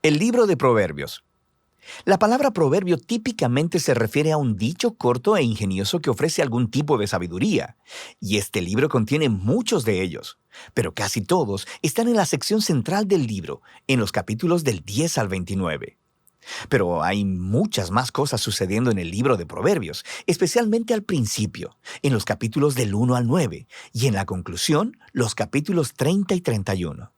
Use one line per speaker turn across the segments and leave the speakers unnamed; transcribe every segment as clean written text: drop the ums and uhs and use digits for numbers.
El libro de Proverbios. La palabra proverbio típicamente se refiere a un dicho corto e ingenioso que ofrece algún tipo de sabiduría, y este libro contiene muchos de ellos, pero casi todos están en la sección central del libro, en los capítulos del 10 al 29. Pero hay muchas más cosas sucediendo en el libro de Proverbios, especialmente al principio, en los capítulos del 1 al 9, y en la conclusión, los capítulos 30 y 31.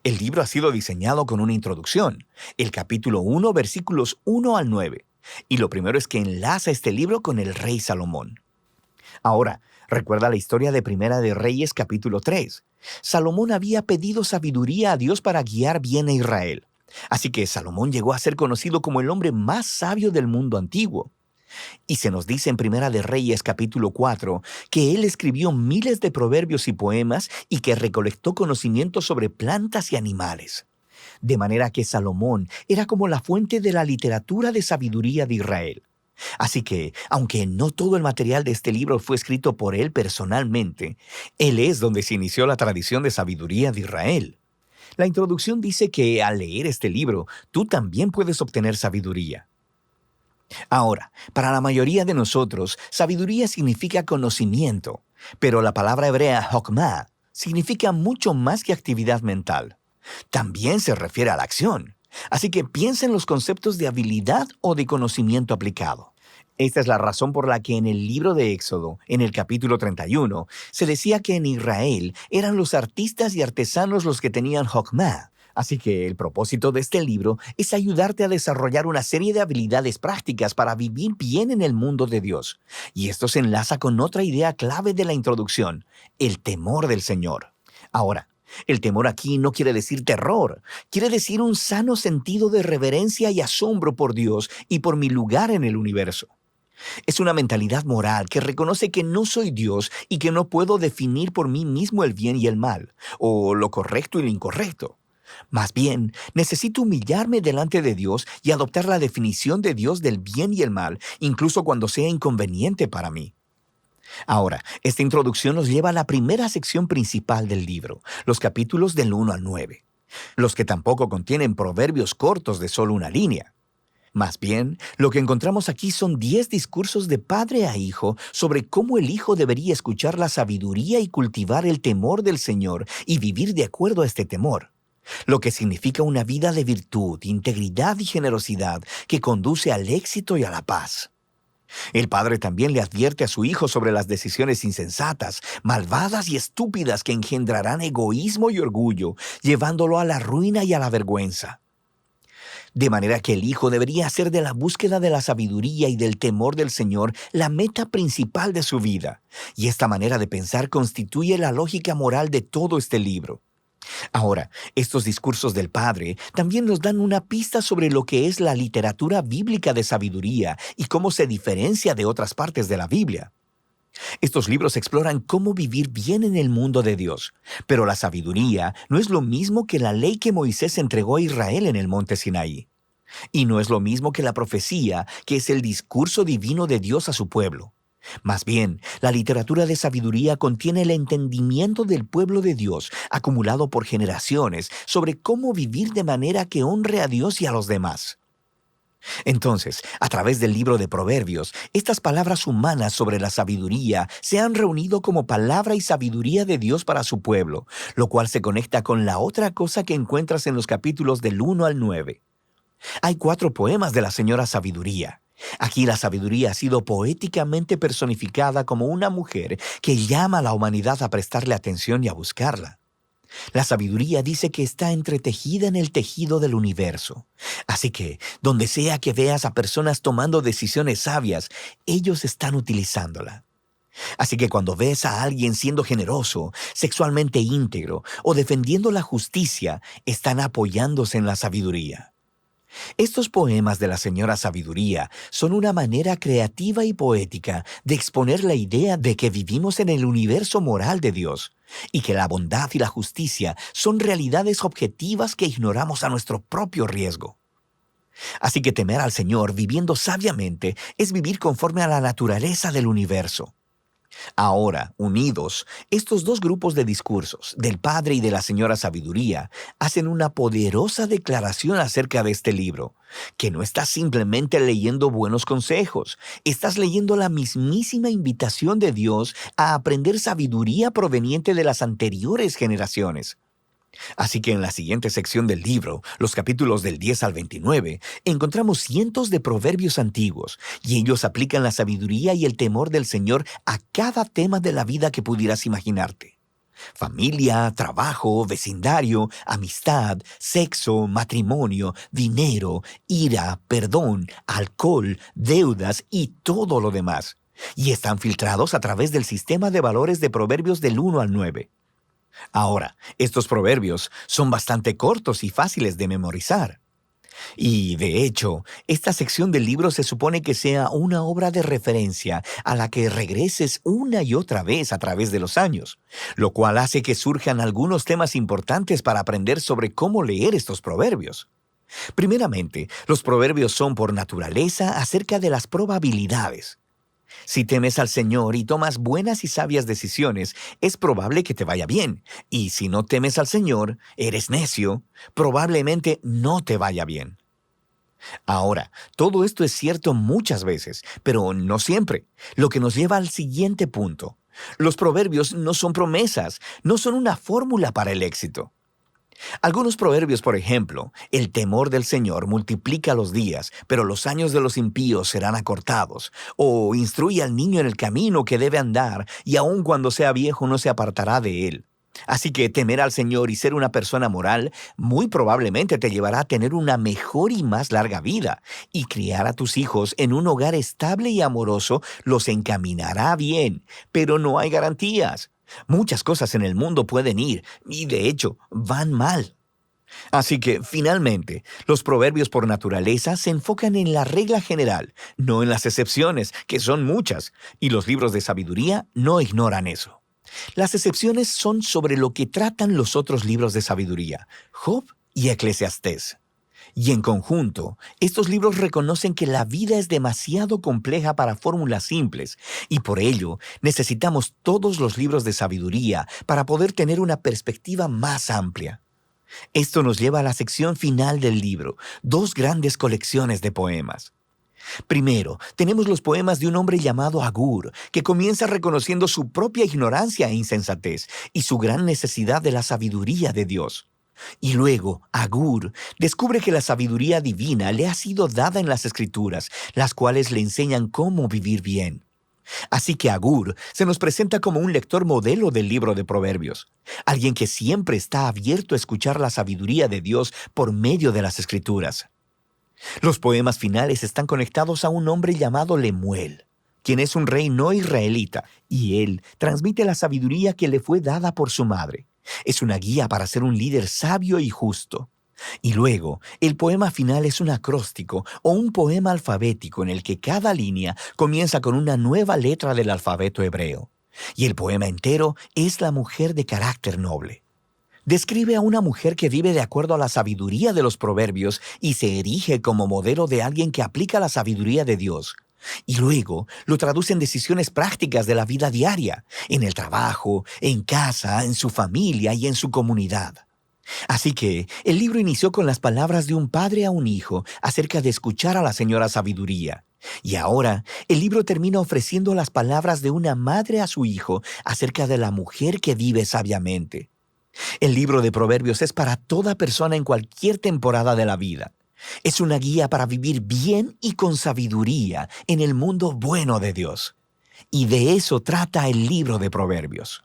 El libro ha sido diseñado con una introducción, el capítulo 1, versículos 1 al 9, y lo primero es que enlaza este libro con el rey Salomón. Ahora, recuerda la historia de Primera de Reyes capítulo 3. Salomón había pedido sabiduría a Dios para guiar bien a Israel. Así que Salomón llegó a ser conocido como el hombre más sabio del mundo antiguo. Y se nos dice en Primera de Reyes capítulo 4 que él escribió miles de proverbios y poemas y que recolectó conocimientos sobre plantas y animales. De manera que Salomón era como la fuente de la literatura de sabiduría de Israel. Así que, aunque no todo el material de este libro fue escrito por él personalmente, él es donde se inició la tradición de sabiduría de Israel. La introducción dice que al leer este libro, tú también puedes obtener sabiduría. Ahora, para la mayoría de nosotros, sabiduría significa conocimiento, pero la palabra hebrea hokmah significa mucho más que actividad mental. También se refiere a la acción. Así que piensa en los conceptos de habilidad o de conocimiento aplicado. Esta es la razón por la que en el libro de Éxodo, en el capítulo 31, se decía que en Israel eran los artistas y artesanos los que tenían hokmah. Así que el propósito de este libro es ayudarte a desarrollar una serie de habilidades prácticas para vivir bien en el mundo de Dios. Y esto se enlaza con otra idea clave de la introducción, el temor del Señor. Ahora, el temor aquí no quiere decir terror, quiere decir un sano sentido de reverencia y asombro por Dios y por mi lugar en el universo. Es una mentalidad moral que reconoce que no soy Dios y que no puedo definir por mí mismo el bien y el mal, o lo correcto y lo incorrecto. Más bien, necesito humillarme delante de Dios y adoptar la definición de Dios del bien y el mal, incluso cuando sea inconveniente para mí. Ahora, esta introducción nos lleva a la primera sección principal del libro, los capítulos del 1 al 9, los que tampoco contienen proverbios cortos de solo una línea. Más bien, lo que encontramos aquí son 10 discursos de padre a hijo sobre cómo el hijo debería escuchar la sabiduría y cultivar el temor del Señor y vivir de acuerdo a este temor, lo que significa una vida de virtud, integridad y generosidad que conduce al éxito y a la paz. El padre también le advierte a su hijo sobre las decisiones insensatas, malvadas y estúpidas que engendrarán egoísmo y orgullo, llevándolo a la ruina y a la vergüenza. De manera que el hijo debería hacer de la búsqueda de la sabiduría y del temor del Señor la meta principal de su vida, y esta manera de pensar constituye la lógica moral de todo este libro. Ahora, estos discursos del Padre también nos dan una pista sobre lo que es la literatura bíblica de sabiduría y cómo se diferencia de otras partes de la Biblia. Estos libros exploran cómo vivir bien en el mundo de Dios, pero la sabiduría no es lo mismo que la ley que Moisés entregó a Israel en el monte Sinaí. Y no es lo mismo que la profecía, que es el discurso divino de Dios a su pueblo. Más bien, la literatura de sabiduría contiene el entendimiento del pueblo de Dios, acumulado por generaciones, sobre cómo vivir de manera que honre a Dios y a los demás. Entonces, a través del libro de Proverbios, estas palabras humanas sobre la sabiduría se han reunido como palabra y sabiduría de Dios para su pueblo, lo cual se conecta con la otra cosa que encuentras en los capítulos del 1 al 9. Hay 4 poemas de la señora Sabiduría. Aquí la sabiduría ha sido poéticamente personificada como una mujer que llama a la humanidad a prestarle atención y a buscarla. La sabiduría dice que está entretejida en el tejido del universo. Así que, donde sea que veas a personas tomando decisiones sabias, ellos están utilizándola. Así que cuando ves a alguien siendo generoso, sexualmente íntegro o defendiendo la justicia, están apoyándose en la sabiduría. Estos poemas de la señora Sabiduría son una manera creativa y poética de exponer la idea de que vivimos en el universo moral de Dios y que la bondad y la justicia son realidades objetivas que ignoramos a nuestro propio riesgo. Así que temer al Señor viviendo sabiamente es vivir conforme a la naturaleza del universo. Ahora, unidos, estos dos grupos de discursos, del Padre y de la Señora Sabiduría, hacen una poderosa declaración acerca de este libro, que no estás simplemente leyendo buenos consejos, estás leyendo la mismísima invitación de Dios a aprender sabiduría proveniente de las anteriores generaciones. Así que en la siguiente sección del libro, los capítulos del 10 al 29, encontramos cientos de proverbios antiguos, y ellos aplican la sabiduría y el temor del Señor a cada tema de la vida que pudieras imaginarte. Familia, trabajo, vecindario, amistad, sexo, matrimonio, dinero, ira, perdón, alcohol, deudas y todo lo demás. Y están filtrados a través del sistema de valores de Proverbios del 1 al 9. Ahora, estos proverbios son bastante cortos y fáciles de memorizar. Y, de hecho, esta sección del libro se supone que sea una obra de referencia a la que regreses una y otra vez a través de los años, lo cual hace que surjan algunos temas importantes para aprender sobre cómo leer estos proverbios. Primeramente, los proverbios son por naturaleza acerca de las probabilidades. Si temes al Señor y tomas buenas y sabias decisiones, es probable que te vaya bien. Y si no temes al Señor, eres necio, probablemente no te vaya bien. Ahora, todo esto es cierto muchas veces, pero no siempre, lo que nos lleva al siguiente punto. Los proverbios no son promesas, no son una fórmula para el éxito. Algunos proverbios, por ejemplo, el temor del Señor multiplica los días, pero los años de los impíos serán acortados. O instruye al niño en el camino que debe andar, y aun cuando sea viejo no se apartará de él. Así que temer al Señor y ser una persona moral muy probablemente te llevará a tener una mejor y más larga vida, y criar a tus hijos en un hogar estable y amoroso los encaminará bien, pero no hay garantías. Muchas cosas en el mundo pueden ir, y de hecho, van mal. Así que, finalmente, los proverbios por naturaleza se enfocan en la regla general, no en las excepciones, que son muchas, y los libros de sabiduría no ignoran eso. Las excepciones son sobre lo que tratan los otros libros de sabiduría, Job y Eclesiastés. Y en conjunto, estos libros reconocen que la vida es demasiado compleja para fórmulas simples, y por ello necesitamos todos los libros de sabiduría para poder tener una perspectiva más amplia. Esto nos lleva a la sección final del libro, dos grandes colecciones de poemas. Primero, tenemos los poemas de un hombre llamado Agur, que comienza reconociendo su propia ignorancia e insensatez y su gran necesidad de la sabiduría de Dios. Y luego, Agur descubre que la sabiduría divina le ha sido dada en las Escrituras, las cuales le enseñan cómo vivir bien. Así que Agur se nos presenta como un lector modelo del libro de Proverbios, alguien que siempre está abierto a escuchar la sabiduría de Dios por medio de las Escrituras. Los poemas finales están conectados a un hombre llamado Lemuel, quien es un rey no israelita, y él transmite la sabiduría que le fue dada por su madre. Es una guía para ser un líder sabio y justo. Y luego, el poema final es un acróstico o un poema alfabético en el que cada línea comienza con una nueva letra del alfabeto hebreo. Y el poema entero es la mujer de carácter noble. Describe a una mujer que vive de acuerdo a la sabiduría de los proverbios y se erige como modelo de alguien que aplica la sabiduría de Dios. Y luego lo traduce en decisiones prácticas de la vida diaria, en el trabajo, en casa, en su familia y en su comunidad. Así que el libro inició con las palabras de un padre a un hijo acerca de escuchar a la señora sabiduría. Y ahora el libro termina ofreciendo las palabras de una madre a su hijo acerca de la mujer que vive sabiamente. El libro de Proverbios es para toda persona en cualquier temporada de la vida. Es una guía para vivir bien y con sabiduría en el mundo bueno de Dios. Y de eso trata el libro de Proverbios.